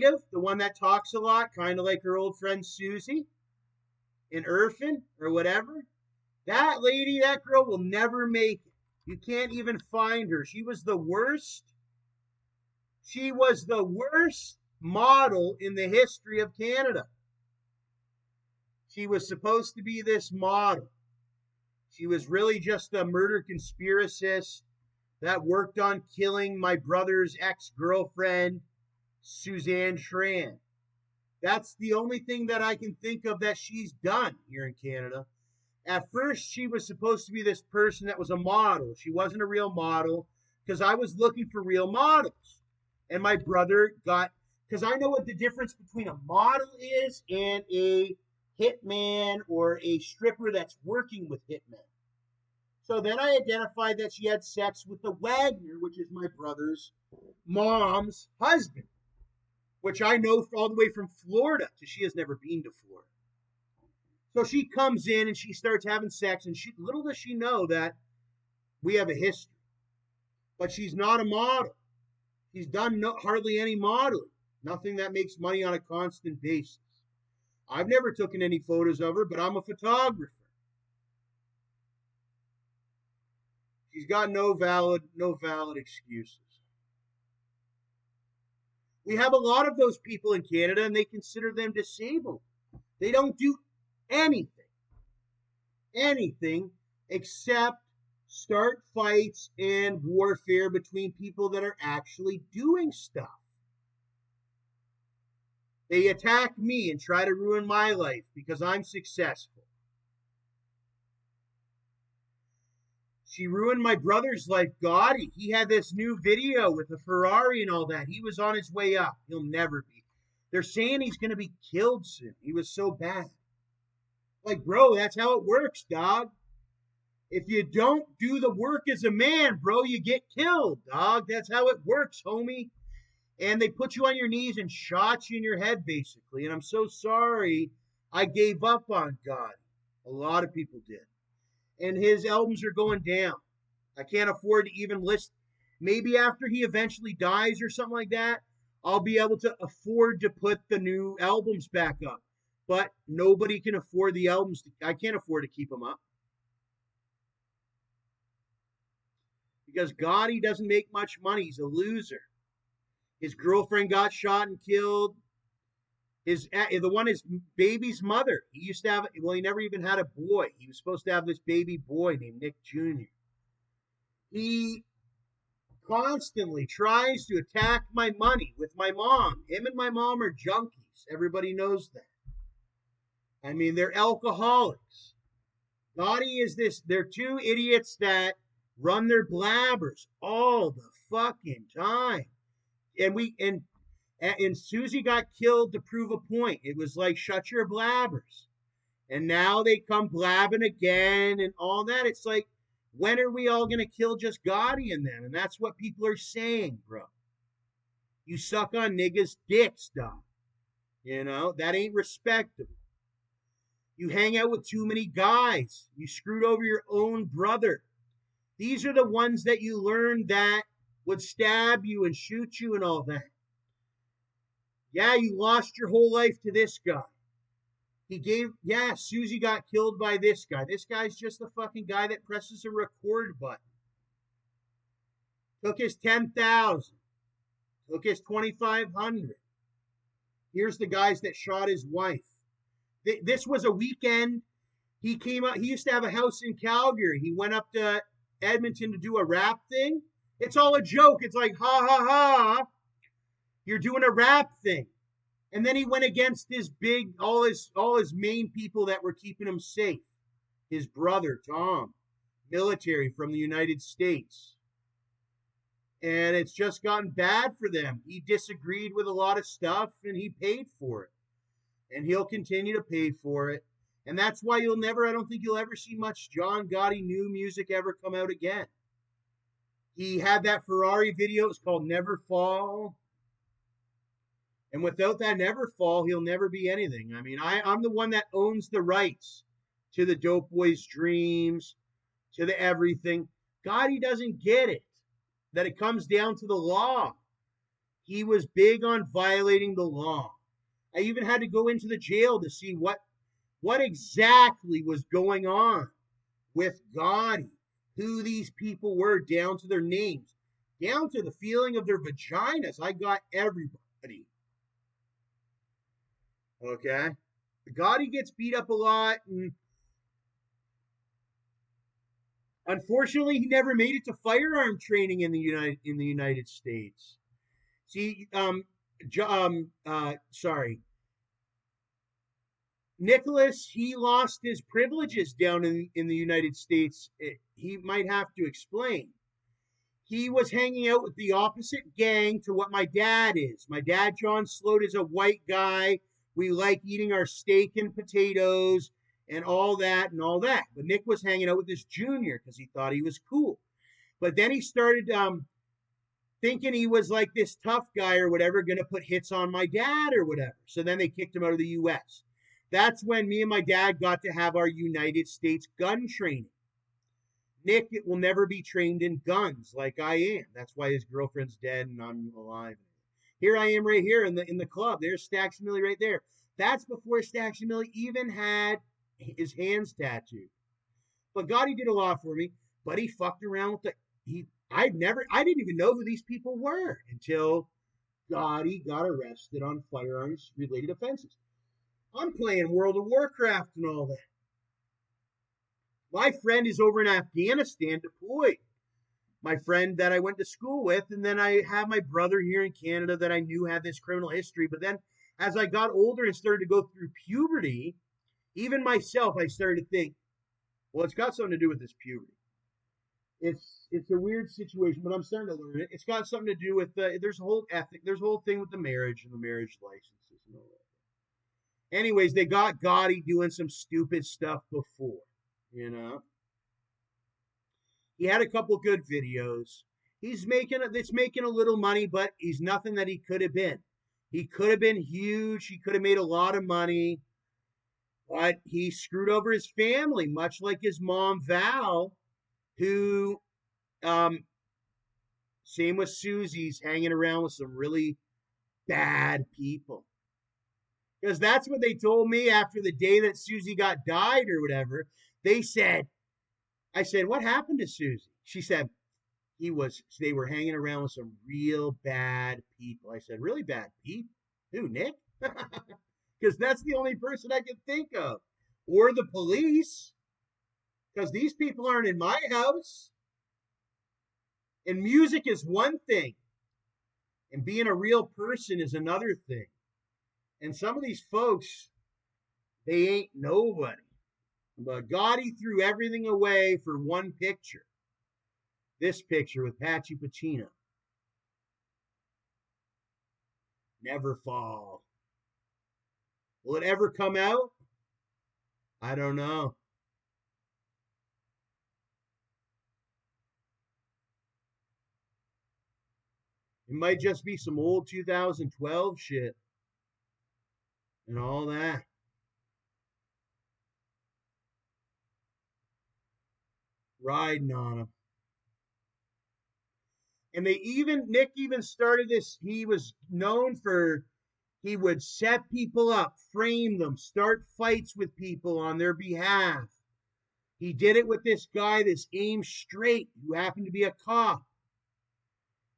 native, the one that talks a lot, kind of like her old friend Susie in Irfin or whatever. That lady, that girl will never make it. You can't even find her. She was the worst. She was the worst model in the history of Canada. She was supposed to be this model. She was really just a murder conspiracist that worked on killing my brother's ex-girlfriend, Suzanne Schran. That's the only thing that I can think of that she's done here in Canada. At first, she was supposed to be this person that was a model. She wasn't a real model because I was looking for real models. And my brother got, because I know what the difference between a model is and a hitman or a stripper that's working with hitmen. So then I identified that she had sex with the Wagner, which is my brother's mom's husband, which I know all the way from Florida, because she has never been to Florida. So she comes in and she starts having sex, and little does she know that we have a history. But she's not a model. She's done hardly any modeling, nothing that makes money on a constant basis. I've never taken any photos of her, but I'm a photographer. She's got no valid excuses. We have a lot of those people in Canada, and they consider them disabled. They don't do anything except start fights and warfare between people that are actually doing stuff. They attack me and try to ruin my life because I'm successful. She ruined my brother's life, Gotti. He had this new video with a Ferrari and all that. He was on his way up. He'll never be. They're saying he's going to be killed soon. He was so bad. Like, bro, that's how it works, dog. If you don't do the work as a man, bro, you get killed, dog. That's how it works, homie. And they put you on your knees and shot you in your head, basically. And I'm so sorry I gave up on God. A lot of people did. And his albums are going down. I can't afford to even list. Maybe after he eventually dies or something like that, I'll be able to afford to put the new albums back up. But nobody can afford the albums. I can't afford to keep them up. Because Gotti doesn't make much money. He's a loser. His girlfriend got shot and killed. His baby's mother. He used to have, well, he never even had a boy. He was supposed to have this baby boy named Nick Jr. He constantly tries to attack my money with my mom. Him and my mom are junkies. Everybody knows that. I mean, they're alcoholics. Gotti is this, they're two idiots that run their blabbers all the fucking time. And Susie got killed to prove a point. It was like, shut your blabbers. And now they come blabbing again and all that. It's like, when are we all going to kill just Gotti and them? And that's what people are saying, bro. You suck on niggas' dicks, dog. You know, that ain't respectable. You hang out with too many guys. You screwed over your own brother. These are the ones that you learned that would stab you and shoot you and all that. Yeah, you lost your whole life to this guy. Susie got killed by this guy. This guy's just a fucking guy that presses a record button. Took his 10,000. Took his 2,500. Here's the guys that shot his wife. This was a weekend. He came out. He used to have a house in Calgary. He went up to Edmonton to do a rap thing. It's all a joke. It's like, ha, ha, ha. You're doing a rap thing. And then he went against all his main people that were keeping him safe. His brother, Tom, military from the United States. And it's just gotten bad for them. He disagreed with a lot of stuff and he paid for it. And he'll continue to pay for it. And that's why I don't think you'll ever see much John Gotti new music ever come out again. He had that Ferrari video. It's called Never Fall. And without that Never Fall, he'll never be anything. I mean, I'm the one that owns the rights to the Dope Boys' Dreams, to the everything. Gotti doesn't get it, that it comes down to the law. He was big on violating the law. I even had to go into the jail to see what exactly was going on with Gotti, who these people were, down to their names, down to the feeling of their vaginas. I got everybody. Okay? Gotti gets beat up a lot, and unfortunately, he never made it to firearm training in the United States. See, sorry, Nicholas, he lost his privileges down in the United States. He might have to explain. He was hanging out with the opposite gang to what my dad is. My dad, John Slote, is a white guy. We like eating our steak and potatoes and all that and all that. But Nick was hanging out with this junior because he thought he was cool. But then he started thinking he was like this tough guy or whatever, going to put hits on my dad or whatever. So then they kicked him out of the U.S. That's when me and my dad got to have our United States gun training. Nick will never be trained in guns like I am. That's why his girlfriend's dead and I'm alive. Here I am right here in the club. There's Staxamilly right there. That's before Staxamilly even had his hands tattooed. But Gotti did a lot for me. But he fucked around with I didn't even know who these people were until Gotti got arrested on firearms related offenses. I'm playing World of Warcraft and all that. My friend is over in Afghanistan deployed. My friend that I went to school with, and then I have my brother here in Canada that I knew had this criminal history. But then as I got older and started to go through puberty, even myself, I started to think, well, it's got something to do with this puberty. It's a weird situation, but I'm starting to learn it. It's got something to do with there's a whole ethic, there's a whole thing with the marriage and the marriage licenses and all that. Anyways, they got Gotti doing some stupid stuff before, you know. He had a couple good videos. It's making a little money, but he's nothing that he could have been. He could have been huge. He could have made a lot of money, but he screwed over his family, much like his mom Val, who, same with Susie's, hanging around with some really bad people. Because that's what they told me after the day that Susie got died or whatever. I said, what happened to Susie? She said, they were hanging around with some real bad people. I said, really bad people? Who, Nick? Because that's the only person I could think of. Or the police. Because these people aren't in my house. And music is one thing. And being a real person is another thing. And some of these folks, they ain't nobody. But Gotti threw everything away for one picture. This picture with Patchy Pacino. Never fall. Will it ever come out? I don't know. It might just be some old 2012 shit. And all that. Riding on him. And Nick even started this. He was known for, he would set people up, frame them, start fights with people on their behalf. He did it with this guy, this Aim Straight, who happened to be a cop.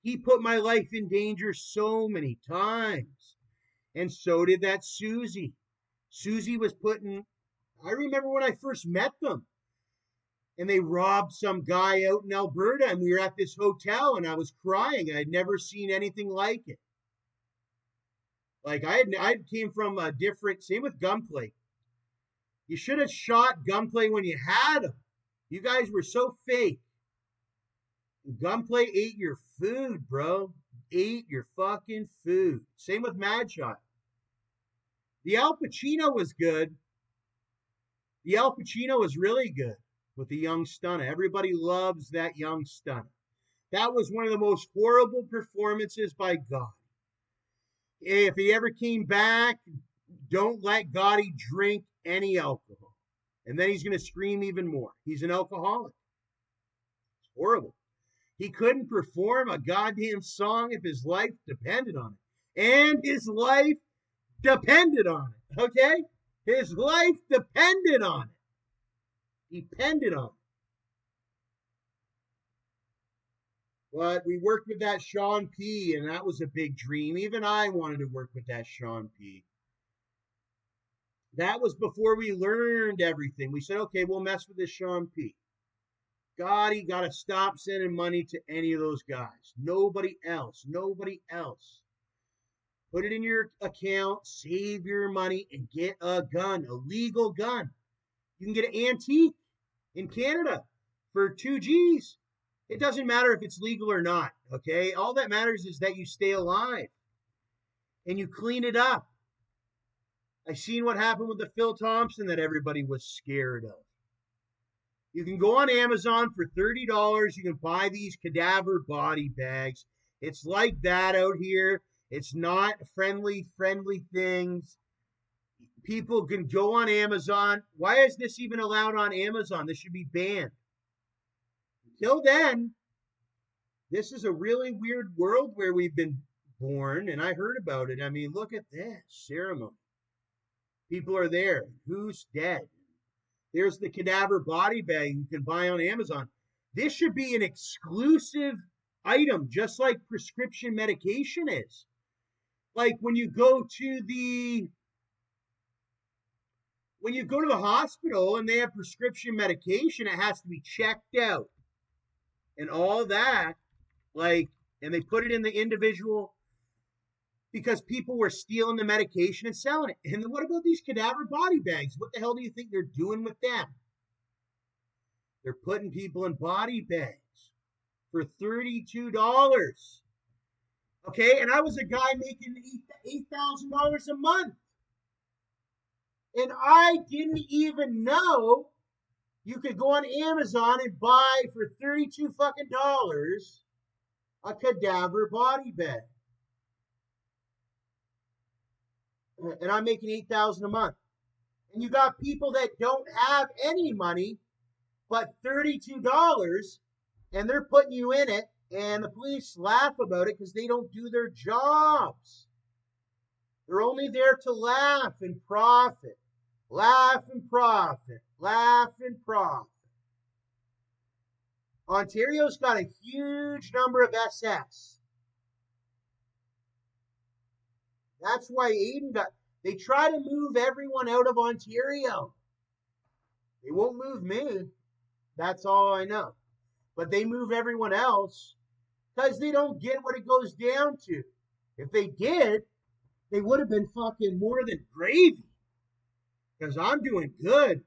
He put my life in danger so many times. And so did that Susie. Susie was I remember when I first met them. And they robbed some guy out in Alberta, and we were at this hotel, and I was crying. I'd never seen anything like it. Like I came from a different. Same with Gunplay. You should have shot Gunplay when you had him. You guys were so fake. Gunplay ate your food, bro. Ate your fucking food. Same with Madshot. The Al Pacino was good. The Al Pacino was really good. With the young stunner. Everybody loves that young stunner. That was one of the most horrible performances by Gotti. If he ever came back, don't let Gotti drink any alcohol. And then he's going to scream even more. He's an alcoholic. It's horrible. He couldn't perform a goddamn song if his life depended on it. And his life depended on it. Okay? His life depended on it. Depended on it. But we worked with that Sean P, and that was a big dream. Even I wanted to work with that Sean P. That was before we learned everything. We said, okay, we'll mess with this Sean P. Gotti got to stop sending money to any of those guys. Nobody else. Nobody else. Put it in your account, save your money, and get a gun, a legal gun. You can get an antique in Canada for 2 G's. It doesn't matter if it's legal or not, okay? All that matters is that you stay alive and you clean it up. I seen what happened with the Phil Thompson that everybody was scared of. You can go on Amazon for $30. You can buy these cadaver body bags. It's like that out here. It's not friendly things. People can go on Amazon. Why is this even allowed on Amazon? This should be banned. Until then, this is a really weird world where we've been born, and I heard about it. I mean, look at this ceremony. People are there. Who's dead? There's the cadaver body bag you can buy on Amazon. This should be an exclusive item, just like prescription medication is. Like when you go to the hospital and they have prescription medication, it has to be checked out. And all that, like, and they put it in the individual because people were stealing the medication and selling it. And then what about these cadaver body bags? What the hell do you think they're doing with them? They're putting people in body bags for $32. Okay, and I was a guy making $8,000 a month. And I didn't even know you could go on Amazon and buy for $32 fucking dollars a cadaver body bag. And I'm making $8,000 a month. And you got people that don't have any money but $32, and they're putting you in it, and the police laugh about it because they don't do their jobs. They're only there to laugh and profit. Laugh and profit. Laugh and profit. Ontario's got a huge number of SS. That's why they try to move everyone out of Ontario. They won't move me. That's all I know. But they move everyone else because they don't get what it goes down to. If they did, they would have been fucking more than gravy. Because I'm doing good.